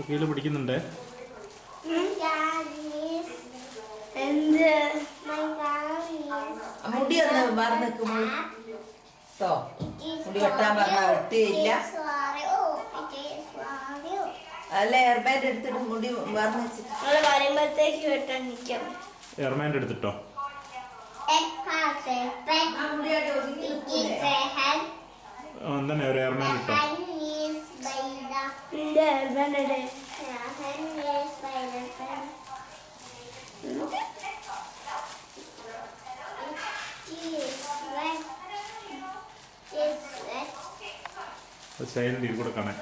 കീഴിൽ പിടിക്കുന്നുണ്ടേ. മുടി ഒന്ന് മറന്നിക്കുമ്പോൾ മുടി വെട്ടാൻ പറഞ്ഞ വെട്ടിയില്ല. അല്ല എയർബാൻഡ് എടുത്തിട്ട് മുടി മറന്നു വെച്ചിട്ട് വരുമ്പോഴത്തേക്ക് വെട്ടാൻ നിൽക്കാം. എയർബാൻഡ് എടുത്തിട്ടോ. എന്താണ് ഒരു എയർബാൻഡ് ഇട്ടോ. സൈലന്റ് ഇത് കൂടെ കാണാൻ.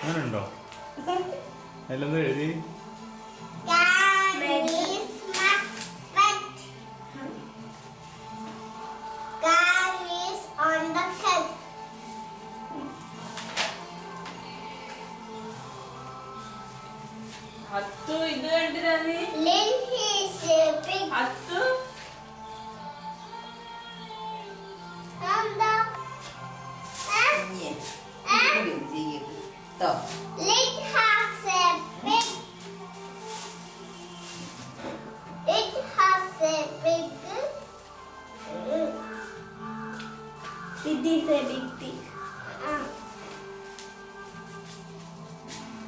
അങ്ങനെയുണ്ടോ? അതിലെന്താ എഴുതി? ഇത് കണ്ടിരാ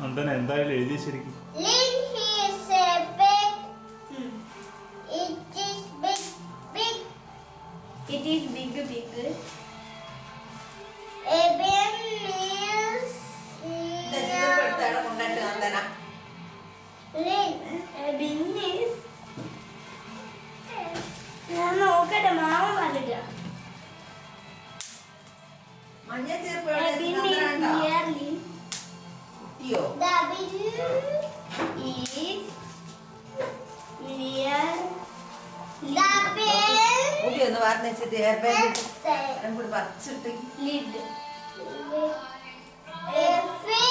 അന്തന എന്തായാലും എഴുതി ശരിക്കും. It is big, big. ഞാൻ നോക്കട്ടെ മാമ പറഞ്ഞിട്ടാ. മഞ്ഞ ചേർപ്പ് മുടി ഒന്ന് വാർന്ന് വെച്ചിട്ട് എയർബാൻഡ് കൂടി പറിച്ചിട്ട്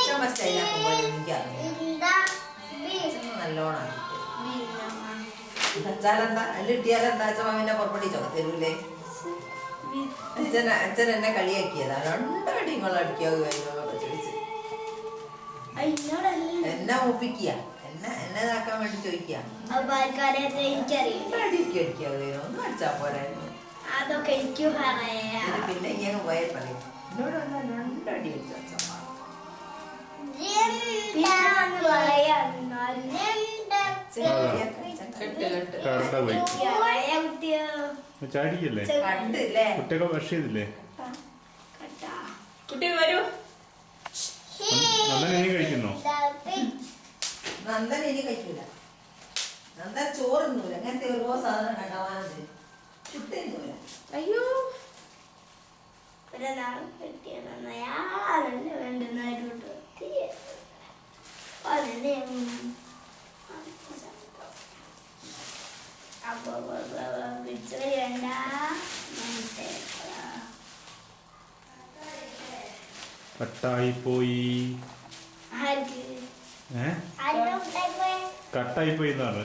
ചുമ സ്റ്റൈലാക്കുമ്പോൾ നല്ലോണം അച്ചാലെന്താ അതിൽ ഇട്ടിയാലെന്താ ചുമ പിന്നെ പുറപ്പെട്ടി ചുമ തരൂലേ. അച്ഛൻ എന്നെ കളിയാക്കിയതാ. രണ്ടടി നിങ്ങൾ അടിക്കാവ് ചോദിച്ച് എന്നെ ഒപ്പിക്കുക എന്നെ ഇതാക്കാൻ വേണ്ടി ചോദിക്കുക. ഒന്നും അടിച്ചാ പോരായിരുന്നു. അതൊക്കെ എനിക്ക് പിന്നെ ഇങ്ങനെ പോയാൽ പറയും എന്നോട് വന്നാൽ രണ്ടടി അടിച്ചു ചാടിക്കല്ലേ കുട്ടിയൊക്കെ ബ്രഷ് ചെയ്തില്ലേ? കുട്ടി വരൂ. നന്ദൻ ഇനി കഴിക്കുന്നോ? നന്ദൻ ഇനി കഴിക്കൂല. നന്ദൻ ചോറുന്നൂല. അങ്ങനത്തെ ഓരോ സാധനം കണ്ടവാനത് ചുട്ടൂല. അയ്യോ കട്ടായി പോയി. കട്ടായി പോയി എന്നാണ്.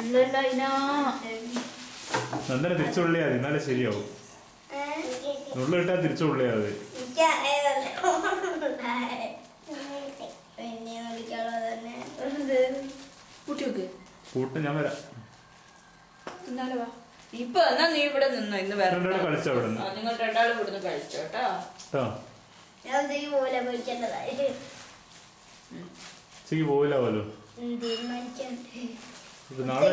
ഉള്ളല്ലോ അതിനാ. നന്ദന തിരിച്ചുള്ളിയാ മതി എന്നാലേ ശരിയാവും. നുള്ളിട്ടാ തിരിച്ചുള്ളിയാ മതി. കൂട്ടി വെക്ക്. കൂട്ട് ഞാൻ വരാം. എന്നാലും വാ. ഇപ്പൊ എന്നാ നീ ഇവിടെ നിന്നോ, ഇന്ന് വേറെ രണ്ടാളും കളിച്ചോ അവിടെ നിന്ന്. നിങ്ങൾ രണ്ടാളും ഇവിടുന്ന് കഴിച്ചോ കേട്ടോ. കേട്ടോ ഉച്ചക്ക് പോവില്ല പോലും. ഇപ്പൊ നാളെ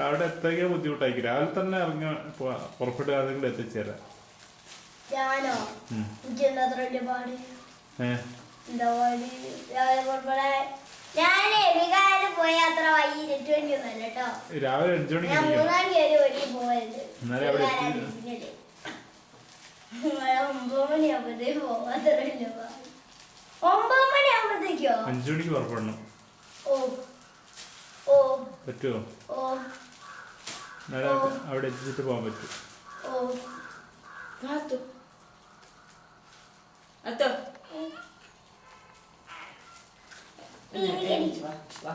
അവിടെ എത്തേക്കാൻ ബുദ്ധിമുട്ടായിരിക്കും. രാവിലെ തന്നെ ഇറങ്ങി പുറപ്പെട്ട് ആരെങ്കിലും എത്തിച്ചേരാം. ഞാനോ ഉം. എനിക്ക് എന്താ അത്ര വലിയ പാട്? ഏ എന്താ പാട്? രാവിലെ പുറപ്പെടാൻ ഞാനേ വികാരം പോയ അത്ര വൈകിട്ട് വേണ്ടിയൊന്നല്ല കേട്ടോ. രാവിലെ 5 മണിക്ക് ഞാൻ ഇരിക്കണം. 3 മണി വരെ പോയത്. എന്നാലേ അവിടെ എത്തി. 9 മണിയാകുമ്പോഴത്തേക്ക് പോകാത്തറില്ല. 9 മണിയാകുമ്പോഴത്തേക്കോ? 5 മണിക്ക് പുറപ്പെടണം. ഓ ഓ പറ്റുമോ? ഓ എന്നാലേ അവിടെ എത്തിച്ചിട്ട് പോകാൻ പറ്റും. ഓ അത്തോ അത്തോ വാ വാ.